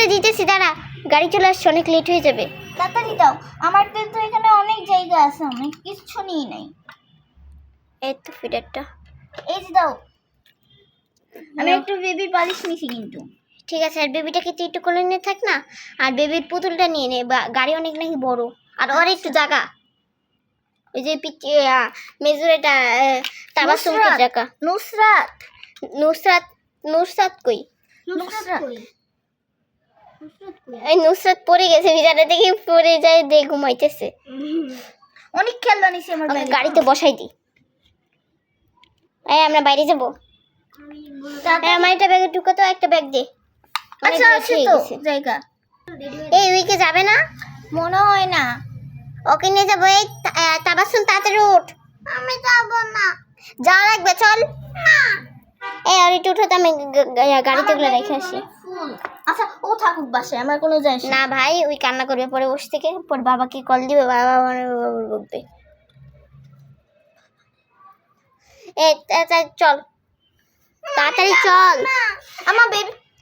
তোরে দিতেছি, দাঁড়া, গাড়ি চলে আসছে, অনেক লেট হয়ে যাবে। তাড়াতাড়ি দাও, আমার তো এখানে অনেক জায়গা আছে, আমি কিচ্ছু নিই নাই। এই তো ফিডারটা, এই যে দাও, আমি একটু বেবি বালিশ নিছি কিন্তু। ঠিক আছে। আর বেবিটাকে তুই একটু কোলে নিয়ে থাক না, আর বেবির পুতুলটা নিয়ে নে, গাড়ি অনেক নাকি বড়, আর ওর একটু জায়গা, ওই যে মেজুর এটা তাবাসসুমের জায়গা। নুসরাত নুসরাত, নুসরাত কই? এই নুসরাত পড়ে গেছে, বিছানা থেকে পড়ে যায়, দিয়ে ঘুমাইতেছে। অনেক খেলনা নিছি আমার ব্যাগে, গাড়িতে বসাই দি। এই আমরা বাইরে যাবো, আমার একটা ব্যাগে ঢুকো তো, একটা ব্যাগ দে। আচ্ছা আছে তো জায়গা। এই উইকে যাবে না মনে হয় না, ওকে নিয়ে যাবো। এই তাবাসসুম তাড়াতাড়ি উঠ। আমি যাব না। যাওয়া লাগবে, চল। এই আর একটু উঠো তো, আমি গাড়িতে গুলো রেখে আসি। আচ্ছা ও থাকুক বাসায়, আমার কোনো যায় আসে না ভাই, ওই কান্না করবে পরে বসে থেকে, পরে বাবাকে কল দিবে, বাবা মানে বকবে। এই চল তাড়াতাড়ি চল।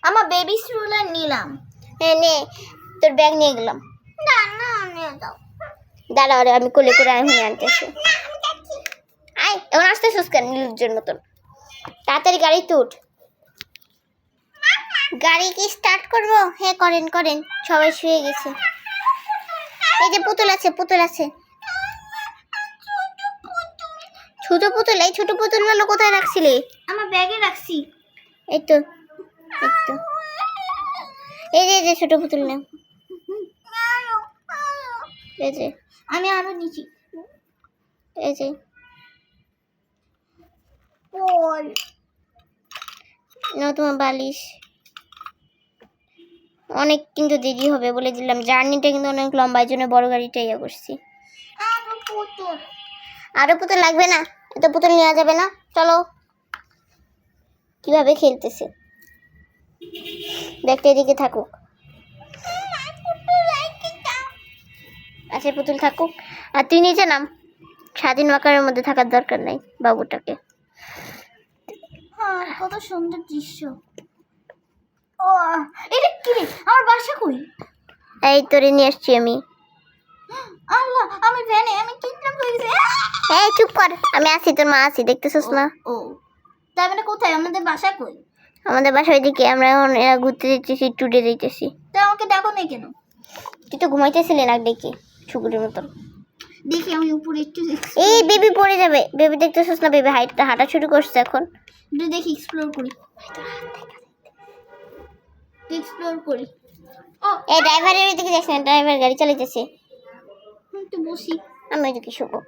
আমার বেবি স্ট্রোলার নিলাম। হ্যাঁ নে, তোর ব্যাগ নিয়ে গেলাম। না না নিয়ে দাও। দাঁড়া, ওরে আমি কোলে করে আমি আনতেছি। আয়, এমন আসতেছিস কেন নির্লজ্জের মতন? তাড়াতাড়ি গাড়িতে উঠ। গাড়ি কি স্টার্ট করবো? হ্যাঁ করেন করেন, সবাই শুয়ে গেছে। এই যে পুতুল আছে, পুতুল আছে, ছোট পুতুল। এই ছোট পুতুলগুলো কোথায় রাখছিলে? আমার ব্যাগে রাখছি। এই তো, এই তো, এই যে ছোট পুতুল না, এই যে, আমি আরো নিচ্ছি। এই যে বল না, তোমার বালিশ। অনেক কিন্তু দেরি হবে বলে দিলাম, জার্নিটা কিন্তু অনেক লম্বা, এই জন্য বড় গাড়িটা ইয়ে করছি। আরো পুতুল। আরো পুতুল লাগবে না, এত পুতুল নেওয়া যাবে না, চলো। কিভাবে খেলতেছে, ব্যাগটা এদিকে থাকুক। আচ্ছা পুতুল থাকুক, আর তুই নিচে নাম। স্বাধীন আকারের মধ্যে থাকার দরকার নাই বাবুটাকে। হ্যাঁ কত সুন্দর দৃশ্য। ও এটা কি রে, আমার বাসা কই? এই তোরে নিয়ে আসছি আমি। আল্লাহ, আমি ভ্যানে, আমি কিডন্যাপ হয়ে গেছি। এই চুপ কর, আমি আছি, তোর মা আছি, দেখতেছিস না? ও তার মানে কোথায়, আমাদের বাসা কই? আমাদের বাসা ওইদিকে, আমরা এখন ঘুরতে যাইতেছি, ট্যুরে যাইতেছি। তা আমাকে ডাকো না কেন? তুই তো ঘুমাইতেছিলি না দেখি, শুকুরের মতন। দেখি আমি উপরে একটু এই বেবি পড়ে যাবে, বেবি দেখতেছিস না? বেবি হাঁটা শুরু করছে এখন। একটু দেখি, এক্সপ্লোর করি, এক্সপ্লোর করি। ও এই ড্রাইভারের ওইদিকে যাস না, ড্রাইভার গাড়ি চালাইতেছে। একটু বসি। আমি ওইদিকে শুবো।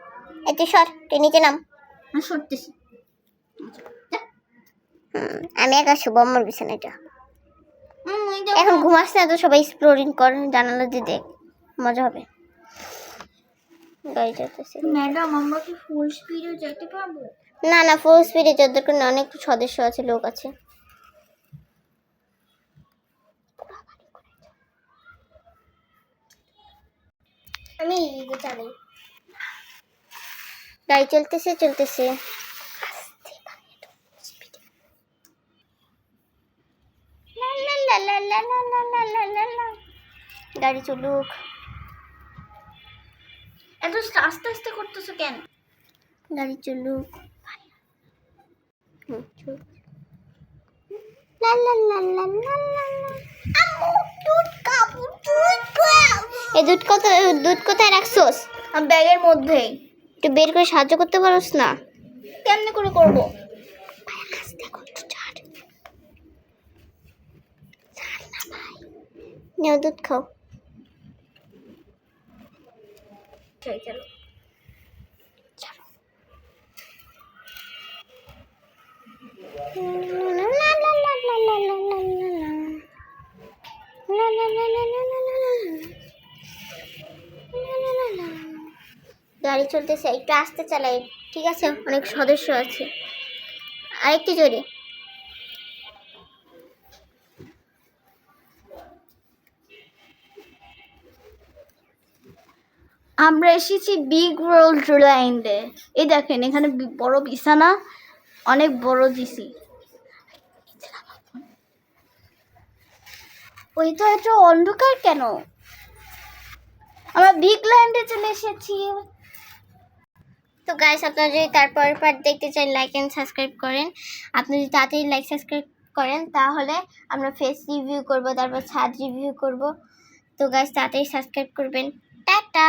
এই তুই সর, তুই নিচে নাম। আমি সরতেছি। আমি একা শুবো আমার বিছানাটা। এখন ঘুমাস না তো, সবাই এক্সপ্লোরিং কর, জানালা দিয়ে দেখ, মজা হবে। গাড়ি চলতেছে। ম্যাডাম আমরা কি ফুল স্পিডে যেতে পারবো? না না, ফুল স্পিডে যাওয়ার দরকার নেই, অনেক সদস্য আছে, লোক আছে। আমি চালাই, গাড়ি চলতেছে চলতেছে। গাড়ি চলুক। এত আস্তে আস্তে করতেছো কেন? গাড়ি চলুক। এই দুধ কোথায় রাখছোস? আমার ব্যাগের মধ্যেই। একটু বের করে সাহায্য করতে পারোস না? কেমনে করে করবো? নেও দুধ খাও। চলো গাড়ি চলতেছে, একটু আস্তে চালাই, ঠিক আছে? অনেক সদস্য আছে, আরেকটু জোরে। আমরা এসেছি বিগ ওয়ার্ল্ড ল্যান্ডে। এই দেখেন এখানে বড় বিছানা, অনেক বড় জিসি। ওই তো একটু অন্ধকার কেন? আমরা বিগ ল্যান্ডে চলে এসেছি। তো গাইস, আপনারা যদি তারপরের পার্ট দেখতে চান, লাইক অ্যান্ড সাবস্ক্রাইব করেন। আপনি যদি তাড়াতাড়ি লাইক সাবস্ক্রাইব করেন তাহলে আমরা ফেস রিভিউ করব, তারপর ছাদ রিভিউ করব। তো গাইস, তাড়াতাড়ি সাবস্ক্রাইব করবেন। টাটা।